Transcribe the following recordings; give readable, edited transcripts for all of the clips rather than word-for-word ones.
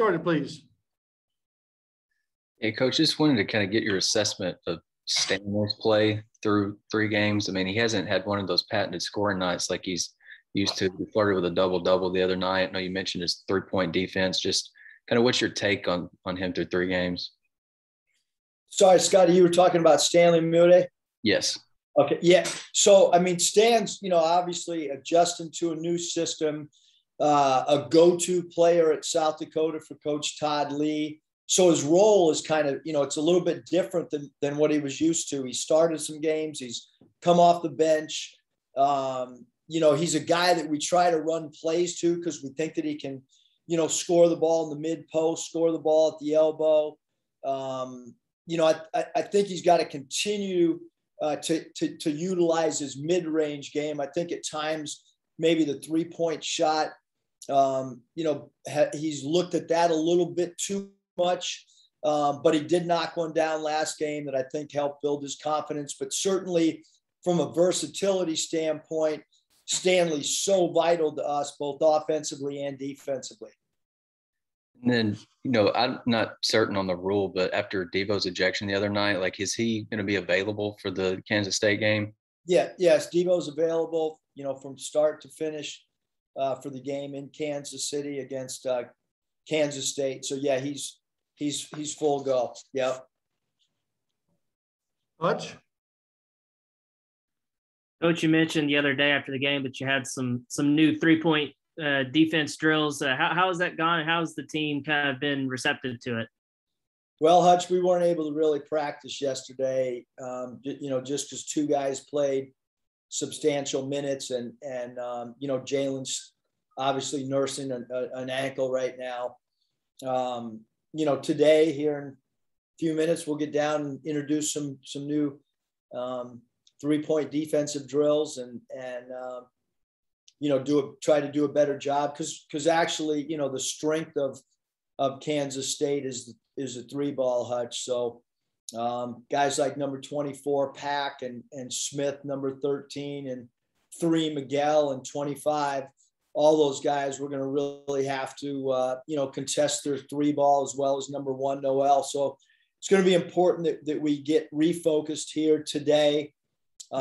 started, please. Hey, Coach, just wanted to kind of get your assessment of Stanley's play through 3 games. I mean, he hasn't had one of those patented scoring nights like he's used to. He flirted with a double-double the other night. I know you mentioned his 3-point defense. Just kind of what's your take on him through 3 games? Sorry, Scotty, you were talking about Stanley Mude? Yes. Okay, yeah. So, I mean, Stan's, obviously adjusting to a new system, a go-to player at South Dakota for Coach Todd Lee. So his role is kind of, it's a little bit different than what he was used to. He started some games. He's come off the bench. He's a guy that we try to run plays to because we think that he can, score the ball in the mid-post, score the ball at the elbow. I think he's got to continue to utilize his mid-range game. I think at times maybe the 3-point shot, he's looked at that a little bit too much, but he did knock one down last game that I think helped build his confidence. But certainly from a versatility standpoint, Stanley's so vital to us, both offensively and defensively. And then, I'm not certain on the rule, but after Devo's ejection the other night, is he going to be available for the Kansas State game? Yeah, yes, Devo's available, from start to finish for the game in Kansas City against Kansas State. So yeah, he's full go. Yep. Hutch? Coach, you mentioned the other day after the game that you had some new 3-point defense drills. How has that gone? And how's the team kind of been receptive to it? Well, Hutch, we weren't able to really practice yesterday, just because 2 guys played substantial minutes and Jalen's obviously nursing an ankle right now. Today here in a few minutes, we'll get down and introduce some new 3-point defensive drills and try to do a better job because actually, the strength of Kansas State is a 3-ball, Hutch. So guys like number 24, Pack and Smith, number 13, and 3, Miguel, and 25, all those guys, we're going to really have to, contest their 3-ball as well as number 1, Noel. So it's going to be important that we get refocused here today,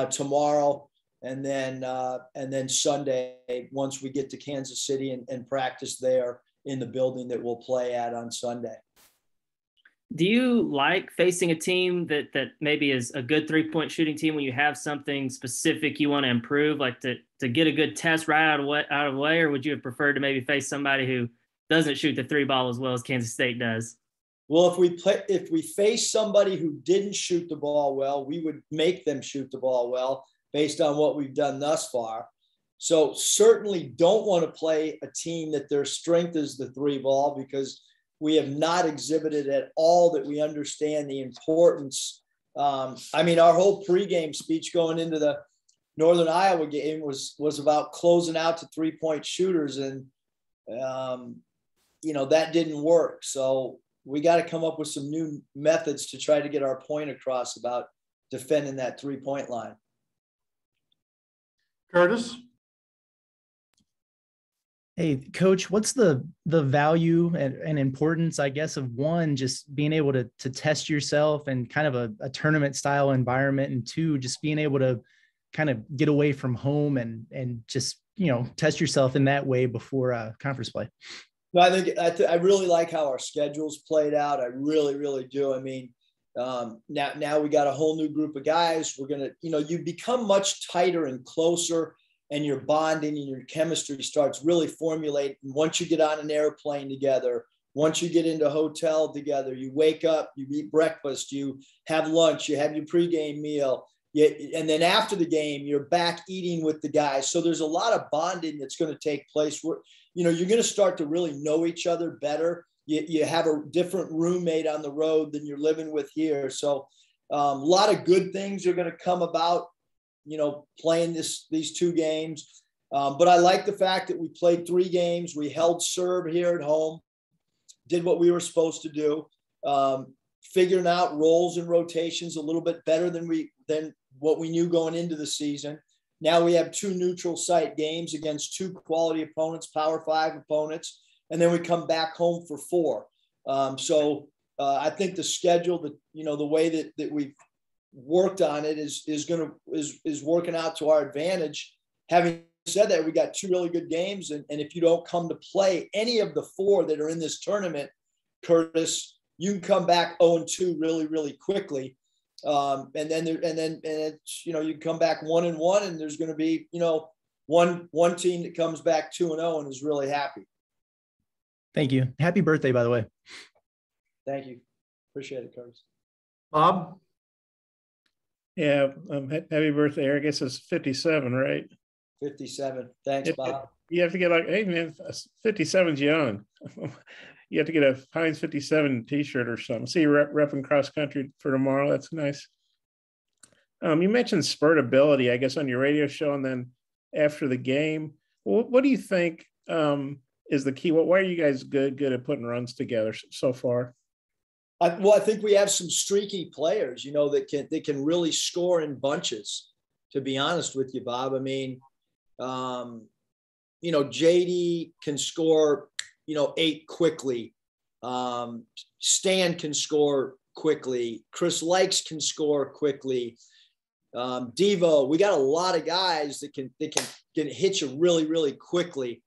tomorrow, and then Sunday, once we get to Kansas City and practice there in the building that we'll play at on Sunday. Do you like facing a team that maybe is a good 3-point shooting team when you have something specific you want to improve, like to get a good test right out of the way, or would you have preferred to maybe face somebody who doesn't shoot the 3-ball as well as Kansas State does? Well, if we face somebody who didn't shoot the ball well, we would make them shoot the ball well based on what we've done thus far. So certainly don't want to play a team that their strength is the 3-ball because we have not exhibited at all that we understand the importance. Our whole pregame speech going into the Northern Iowa game was about closing out to 3-point shooters, and that didn't work. So we got to come up with some new methods to try to get our point across about defending that 3-point line. Curtis? Hey, Coach, what's the value and importance, I guess, of one, just being able to test yourself in kind of a tournament style environment, and 2, just being able to kind of get away from home and just, test yourself in that way before conference play? No, I really like how our schedule's played out. I really, really do. Now we got a whole new group of guys. We're going to, you become much tighter and closer, and your bonding and your chemistry starts really formulating. Once you get on an airplane together, once you get into a hotel together, you wake up, you eat breakfast, you have lunch, you have your pregame meal. And then after the game, you're back eating with the guys. So there's a lot of bonding that's going to take place where, you're going to start to really know each other better. You have a different roommate on the road than you're living with here. So a lot of good things are going to come about, playing these 2 games. But I like the fact that we played 3 games. We held serve here at home, did what we were supposed to do, figuring out roles and rotations a little bit better than what we knew going into the season. Now we have 2 neutral site games against 2 quality opponents, Power 5 opponents. and then we come back home for 4. So I think the schedule, the way that we've worked on it is working out to our advantage. Having said that, we got 2 really good games, and if you don't come to play any of the 4 that are in this tournament, Curtis, you can come back 0-2 really, really quickly. And then it's, you can come back 1-1, and there's going to be, one team that comes back 2-0 and is really happy. Thank you. Happy birthday, by the way. Thank you. Appreciate it, Curtis. Bob? Yeah, happy birthday, Eric. I guess it's 57, right? 57. Thanks, Bob. You have to get hey man, 57's young. You have to get a Heinz 57 t-shirt or something. See you repping cross country for tomorrow. That's nice. You mentioned spurt ability, I guess, on your radio show, and then after the game. What do you think is the key? Why are you guys good at putting runs together so far? I think we have some streaky players, that can really score in bunches, to be honest with you, Bob. I mean, JD can score, 8 quickly. Stan can score quickly. Chris Likes can score quickly. Devo, we got a lot of guys that can hit you really, really quickly.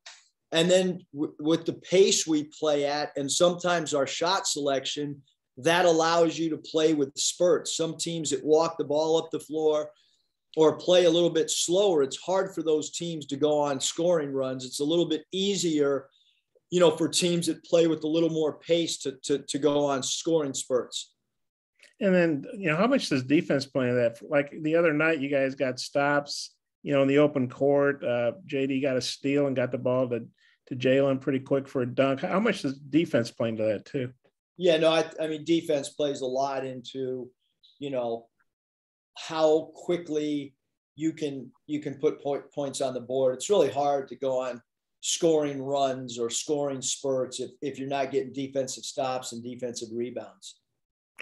And then with the pace we play at, and sometimes our shot selection, that allows you to play with spurts. Some teams that walk the ball up the floor or play a little bit slower, it's hard for those teams to go on scoring runs. It's a little bit easier, for teams that play with a little more pace to go on scoring spurts. And then, how much does defense play in that? Like the other night, you guys got stops, in the open court. JD got a steal and got the ball to Jalen pretty quick for a dunk. How much does defense play into that too? Yeah, no, I mean, defense plays a lot into, how quickly you can put points on the board. It's really hard to go on scoring runs or scoring spurts if you're not getting defensive stops and defensive rebounds.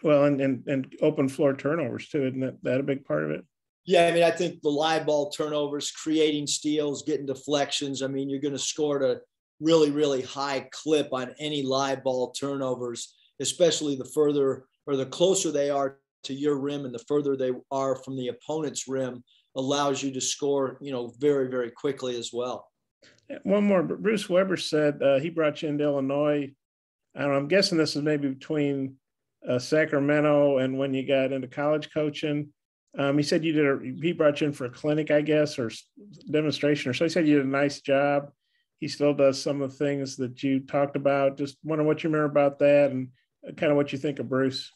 Well, and open floor turnovers too, isn't that a big part of it? Yeah, I mean, I think the live ball turnovers, creating steals, getting deflections. I mean, you're going to score at a really, really high clip on any live ball turnovers, especially the further or the closer they are to your rim and the further they are from the opponent's rim allows you to score, very, very quickly as well. One more. Bruce Weber said he brought you into Illinois. I don't know, I'm guessing this is maybe between Sacramento and when you got into college coaching. He said he brought you in for a clinic, I guess, or demonstration, or so. He said you did a nice job. He still does some of the things that you talked about. Just wonder what you remember about that and kind of what you think of Bruce.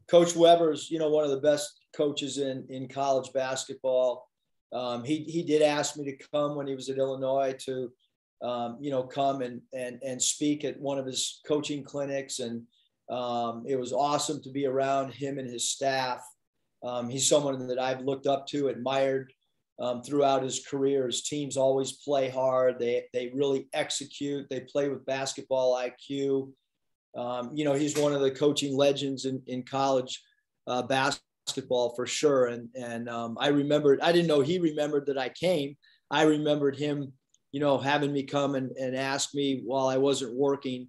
Coach Weber's, one of the best coaches in college basketball. He did ask me to come when he was at Illinois to, come and speak at one of his coaching clinics. And it was awesome to be around him and his staff. He's someone that I've looked up to, admired throughout his career. His teams always play hard. They really execute. They play with basketball IQ. He's one of the coaching legends in college basketball for sure. And I remembered, I didn't know he remembered that I came. I remembered him, having me come and ask me while I wasn't working,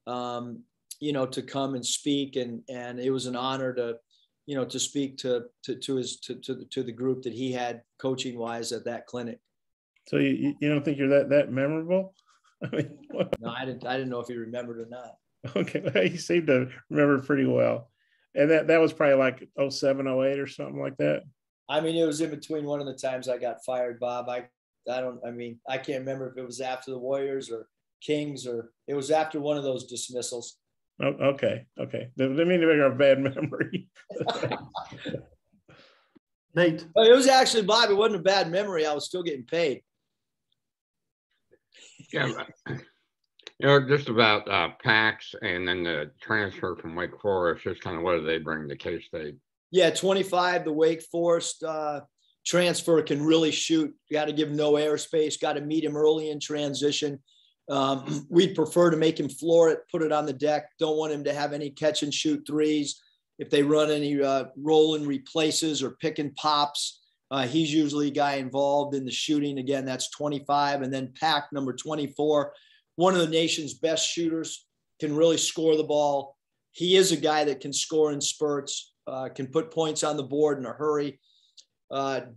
to come and speak. And it was an honor to speak to the group that he had coaching wise at that clinic. So you don't think you're that memorable? I mean, no, I didn't know if he remembered or not. Okay, he seemed to remember pretty well. And that was probably like 07, 08 or something like that. I mean, it was in between one of the times I got fired, Bob. I can't remember if it was after the Warriors or Kings, or it was after one of those dismissals. Oh, okay. Didn't mean to make a bad memory. Nate. Well, it was actually, Bob, it wasn't a bad memory. I was still getting paid. Yeah, just about Pax and then the transfer from Wake Forest, just kind of what do they bring to K-State? Yeah, 25, the Wake Forest transfer can really shoot. You got to give him no airspace, got to meet him early in transition. We'd prefer to make him floor it, put it on the deck. Don't want him to have any catch and shoot threes. If they run any roll and replaces or pick and pops, he's usually a guy involved in the shooting. Again, that's 25. And then Pack, number 24, one of the nation's best shooters, can really score the ball. He is a guy that can score in spurts, can put points on the board in a hurry.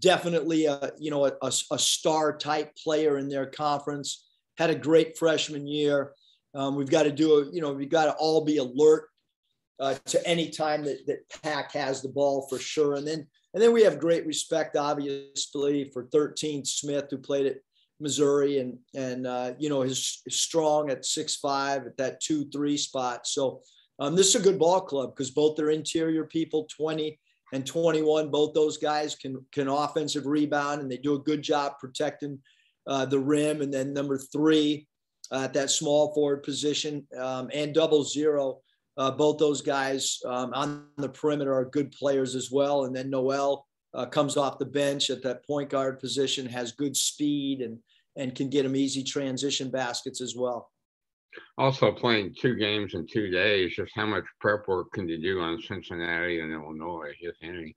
Definitely a star type player in their conference. Had a great freshman year. We've got to we've got to all be alert to any time that Pack has the ball for sure. And then we have great respect, obviously, for 13 Smith, who played at Missouri and is strong at 6'5" at that 2-3 spot. So this is a good ball club because both their interior people, 20 and 21, both those guys can offensive rebound, and they do a good job protecting the rim. And then number 3 at that small forward position and 00. Both those guys on the perimeter are good players as well. And then Noel comes off the bench at that point guard position, has good speed and can get them easy transition baskets as well. Also, playing 2 games in 2 days, just how much prep work can you do on Cincinnati and Illinois, if any?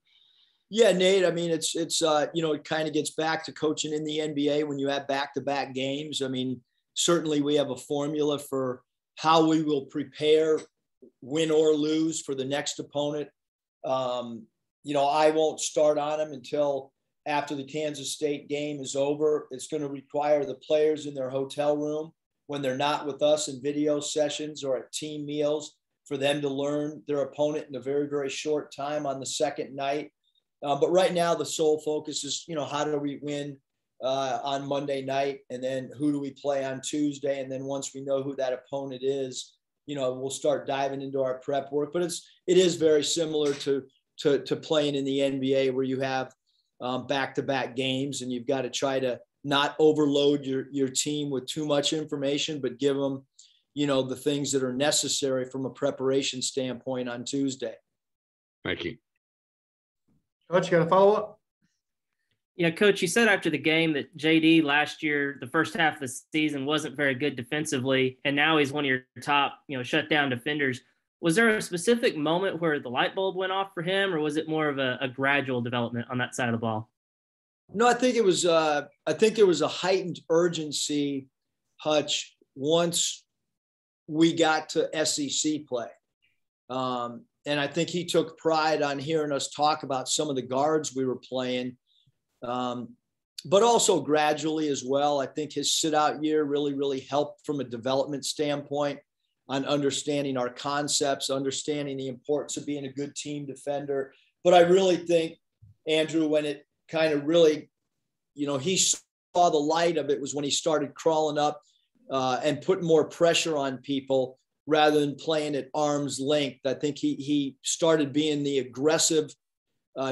Yeah, Nate, I mean, it's it kind of gets back to coaching in the NBA when you have back-to-back games. I mean, certainly we have a formula for how we will prepare, win or lose, for the next opponent. I won't start on them until after the Kansas State game is over. It's going to require the players in their hotel room, when they're not with us in video sessions or at team meals, for them to learn their opponent in a very, very short time on the second night. But right now, the sole focus is, how do we win on Monday night? And then who do we play on Tuesday? And then once we know who that opponent is, we'll start diving into our prep work. But it is very similar to playing in the NBA, where you have back-to-back games, and you've got to try to not overload your team with too much information, but give them, the things that are necessary from a preparation standpoint on Tuesday. Thank you. Coach, you got a follow-up? Yeah, Coach, you said after the game that JD last year, the first half of the season, wasn't very good defensively, and now he's one of your top, shutdown defenders. Was there a specific moment where the light bulb went off for him, or was it more of a gradual development on that side of the ball? No, I think it was. I think there was a heightened urgency, Hutch, once we got to SEC play, and I think he took pride on hearing us talk about some of the guards we were playing, but also gradually as well. I think his sit-out year really, really helped from a development standpoint on understanding our concepts, understanding the importance of being a good team defender. But I really think, Andrew, when it kind of really, he saw the light of it was when he started crawling up and putting more pressure on people rather than playing at arm's length. I think he started being the aggressive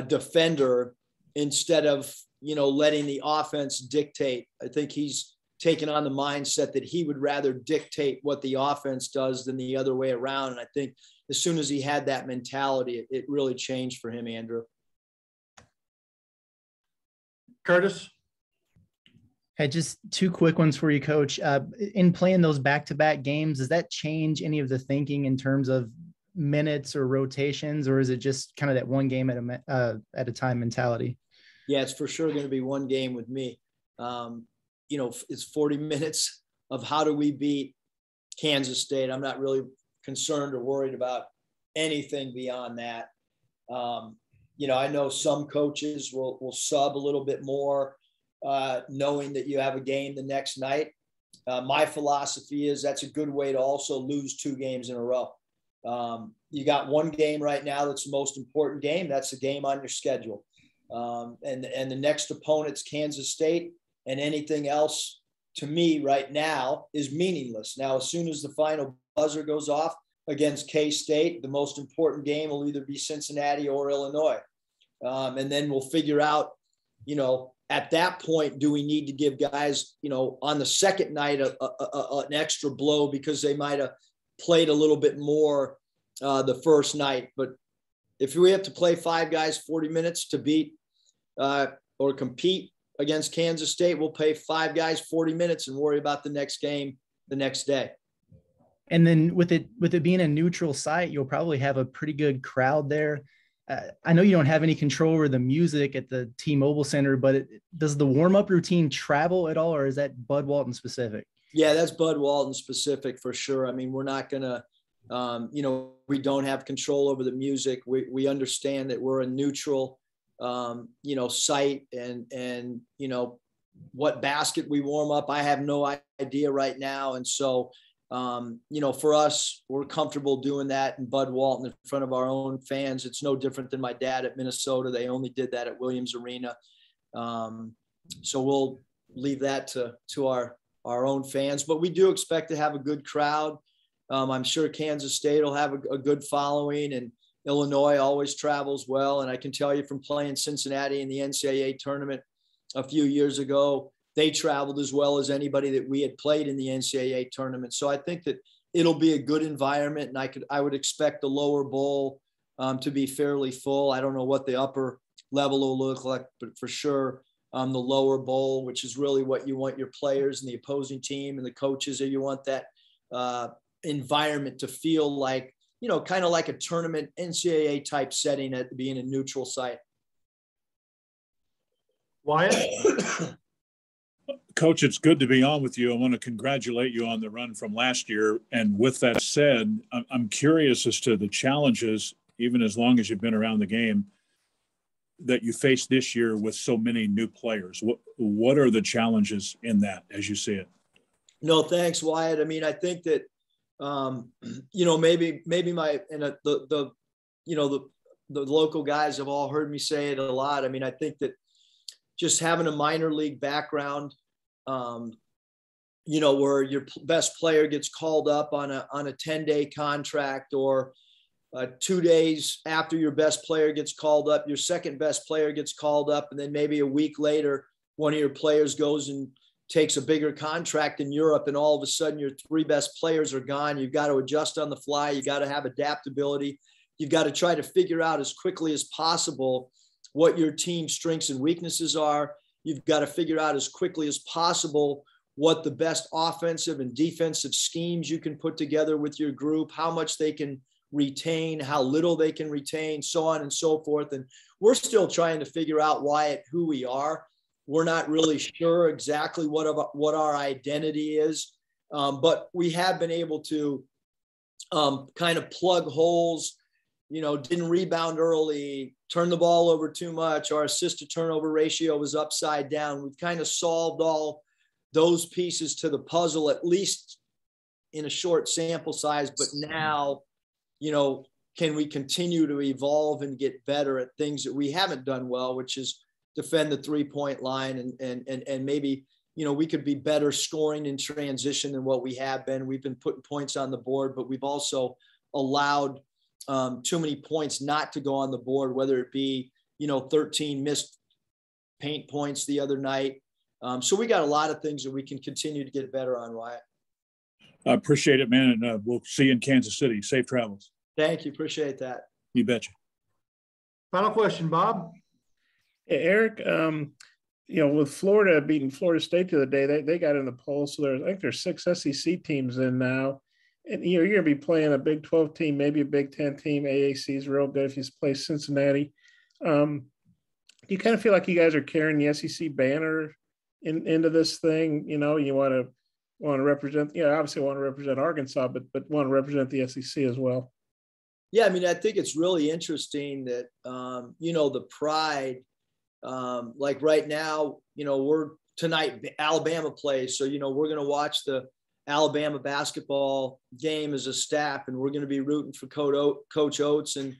defender instead of, letting the offense dictate. I think he's taken on the mindset that he would rather dictate what the offense does than the other way around. And I think as soon as he had that mentality, it really changed for him, Andrew. Curtis? Hey, just 2 quick ones for you, Coach. In playing those back-to-back games, does that change any of the thinking in terms of minutes or rotations, or is it just kind of that one game at a time mentality? Yeah, it's for sure going to be one game with me. It's 40 minutes of how do we beat Kansas State. I'm not really concerned or worried about anything beyond that. I know some coaches will sub a little bit more, knowing that you have a game the next night. My philosophy is that's a good way to also lose 2 games in a row. You got one game right now that's the most important game. That's the game on your schedule. And the next opponent's Kansas State, and anything else to me right now is meaningless. Now, as soon as the final buzzer goes off against K-State, the most important game will either be Cincinnati or Illinois. And then we'll figure out, at that point, do we need to give guys, on the second night an extra blow because they might have played a little bit more the first night. But if we have to play 5 guys 40 minutes to beat or compete against Kansas State, we'll pay 5 guys 40 minutes and worry about the next game the next day. And then with it being a neutral site, you'll probably have a pretty good crowd there. I know you don't have any control over the music at the T-Mobile Center, but does the warm-up routine travel at all, or is that Bud Walton specific? Yeah, that's Bud Walton specific for sure. I mean, we're not going to, we don't have control over the music. We understand that we're a neutral, site and, what basket we warm up. I have no idea right now. And so, for us, we're comfortable doing that in Bud Walton in front of our own fans. It's no different than my dad at Minnesota. They only did that at Williams Arena. So we'll leave that to our own fans, but we do expect to have a good crowd. I'm sure Kansas State will have a good following, and Illinois always travels well. And I can tell you from playing Cincinnati in the NCAA tournament a few years ago, they traveled as well as anybody that we had played in the NCAA tournament. So I think that it'll be a good environment, and I would expect the lower bowl to be fairly full. I don't know what the upper level will look like, but for sure the lower bowl, which is really what you want your players and the opposing team and the coaches, or you want that environment to feel like, kind of like a tournament NCAA type setting at being a neutral site. Wyatt? Coach, it's good to be on with you. I want to congratulate you on the run from last year. And with that said, I'm curious as to the challenges, even as long as you've been around the game, that you faced this year with so many new players. What are the challenges in that as you see it? No, thanks, Wyatt. I mean, I think that, maybe the local guys have all heard me say it a lot. I mean, I think that just having a minor league background, where your best player gets called up on a 10-day contract, or 2 days after your best player gets called up, your second best player gets called up. And then maybe a week later, one of your players goes and takes a bigger contract in Europe, and all of a sudden your three best players are gone. You've got to adjust on the fly. You got to have adaptability. You've got to try to figure out as quickly as possible what your team's strengths and weaknesses are. You've got to figure out as quickly as possible what the best offensive and defensive schemes you can put together with your group, how much they can retain, how little they can retain, so on and so forth. And we're still trying to figure out who we are. We're not really sure exactly what our identity is, but we have been able to kind of plug holes. Didn't rebound early, turned the ball over too much. Our assist to turnover ratio was upside down. We've kind of solved all those pieces to the puzzle, at least in a short sample size. But now, can we continue to evolve and get better at things that we haven't done well, which is defend the 3-point line, and maybe, we could be better scoring in transition than what we have been. We've been putting points on the board, but we've also allowed too many points not to go on the board, whether it be, 13 missed paint points the other night. So we got a lot of things that we can continue to get better on, Wyatt. I appreciate it, man. And we'll see you in Kansas City. Safe travels. Thank you. Appreciate that. You betcha. Final question, Bob. Hey, Eric, with Florida beating Florida State the other day, they got in the poll. So I think there's 6 SEC teams in now. And, you're going to be playing a Big 12 team, maybe a Big 10 team. AAC is real good if you play Cincinnati. Do you kind of feel like you guys are carrying the SEC banner into this thing? You want to represent, obviously want to represent Arkansas, but want to represent the SEC as well. Yeah, I mean, I think it's really interesting that, the pride, like right now, we're tonight, Alabama plays. So, we're going to watch the Alabama basketball game as a staff, and we're going to be rooting for Coach Oates and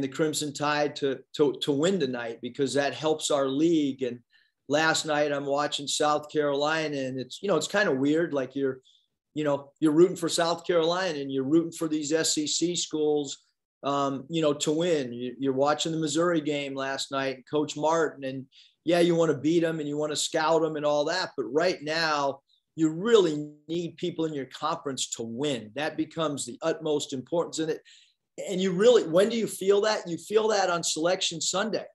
the Crimson Tide to win tonight, because that helps our league. And last night I'm watching South Carolina, and it's kind of weird. Like you're rooting for South Carolina and you're rooting for these SEC schools, to win. You're watching the Missouri game last night, Coach Martin, and yeah, you want to beat them and you want to scout them and all that. But right now, you really need people in your conference to win. That becomes the utmost importance in it. And when do you feel that? You feel that on Selection Sunday.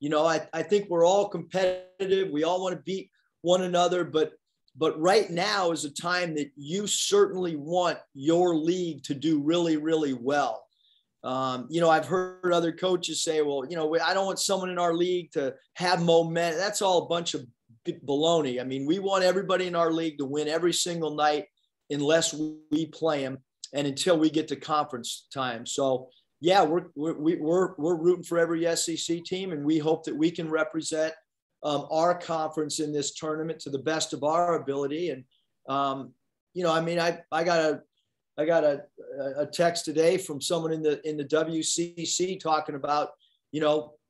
I think we're all competitive. We all want to beat one another, but right now is a time that you certainly want your league to do really, really well. I've heard other coaches say, well, I don't want someone in our league to have momentum. That's all a bunch of baloney. I mean, we want everybody in our league to win every single night unless we play them and until we get to conference time. So yeah, we're rooting for every SEC team, and we hope that we can represent our conference in this tournament to the best of our ability. And I mean, I got a text today from someone in the WCC talking about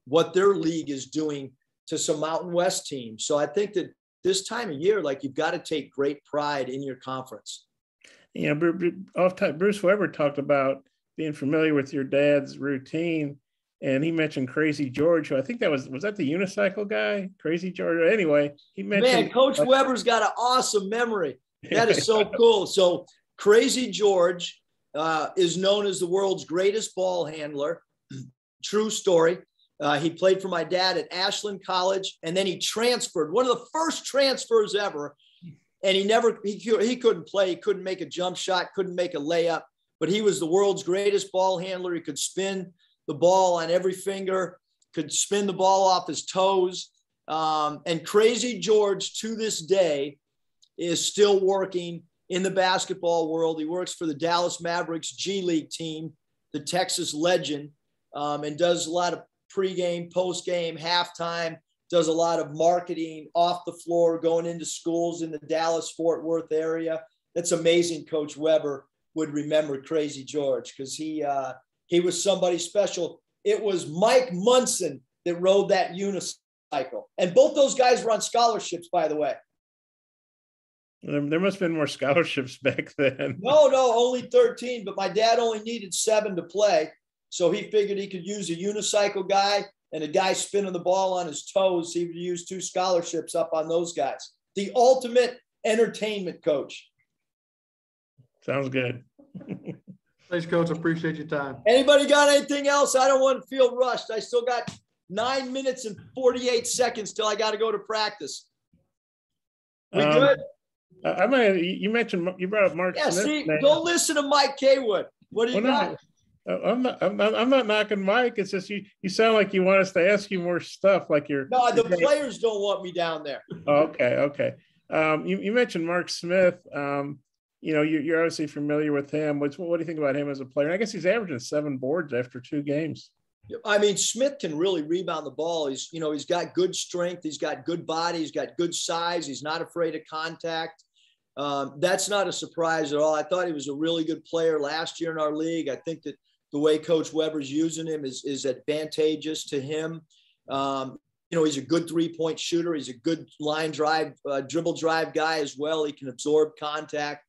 what their league is doing to some Mountain West teams. So I think that this time of year, like, you've got to take great pride in your conference. Yeah, Bruce Weber talked about being familiar with your dad's routine, and he mentioned Crazy George, who I think was that the unicycle guy, Crazy George. Anyway, he mentioned. Man, Coach Weber's got an awesome memory. That is so cool. So Crazy George is known as the world's greatest ball handler. True story. He played for my dad at Ashland College, and then he transferred. One of the first transfers ever. And he couldn't play. He couldn't make a jump shot, couldn't make a layup, but he was the world's greatest ball handler. He could spin the ball on every finger, could spin the ball off his toes. And Crazy George, to this day, is still working in the basketball world. He works for the Dallas Mavericks G League team, the Texas Legend, and does a lot of pregame, postgame, halftime. Does a lot of marketing off the floor, going into schools in the Dallas-Fort Worth area. That's amazing. Coach Weber would remember Crazy George because he was somebody special. It was Mike Munson that rode that unicycle. And both those guys were on scholarships, by the way. There must have been more scholarships back then. No, only 13, but my dad only needed 7 to play. So he figured he could use a unicycle guy and a guy spinning the ball on his toes. He would use 2 scholarships up on those guys. The ultimate entertainment coach. Sounds good. Thanks, Coach. I appreciate your time. Anybody got anything else? I don't want to feel rushed. I still got 9 minutes and 48 seconds till I got to go to practice. We good? You brought up Mark Smith. See, don't listen to Mike Kaywood. What do you got? I'm not knocking Mike. It's just you sound like you want us to ask you more stuff. Like the players don't want me down there. Okay. You mentioned Mark Smith. You're obviously familiar with him. What do you think about him as a player? I guess he's averaging 7 boards after 2 games. I mean, Smith can really rebound the ball. He's got good strength. He's got good body. He's got good size. He's not afraid of contact. That's not a surprise at all. I thought he was a really good player last year in our league. I think that the way Coach Weber's using him is advantageous to him. He's a good 3-point shooter. He's a good line drive, dribble drive guy as well. He can absorb contact.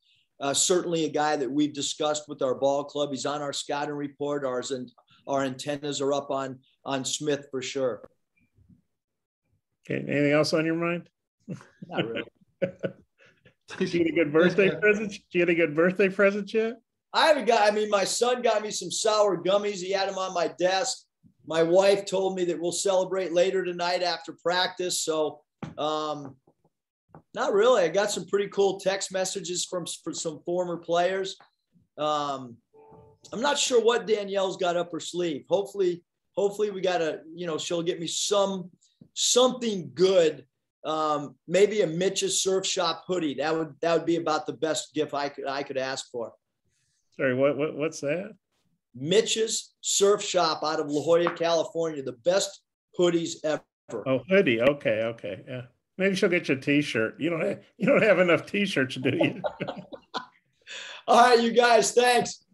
Certainly a guy that we've discussed with our ball club. He's on our scouting report. Our antennas are up on Smith for sure. Okay. Anything else on your mind? Not really. Did you get a good birthday present? Did you get a good birthday present yet? I haven't got, my son got me some sour gummies. He had them on my desk. My wife told me that we'll celebrate later tonight after practice. So not really. I got some pretty cool text messages from some former players. I'm not sure what Danielle's got up her sleeve. Hopefully we got she'll get me something good. Maybe a Mitch's Surf Shop hoodie. That would be about the best gift I could ask for. Sorry, what's that? Mitch's Surf Shop out of La Jolla, California. The best hoodies ever. Oh, hoodie. Okay. Yeah. Maybe she'll get you a T-shirt. You don't have enough T-shirts, do you? All right, you guys. Thanks.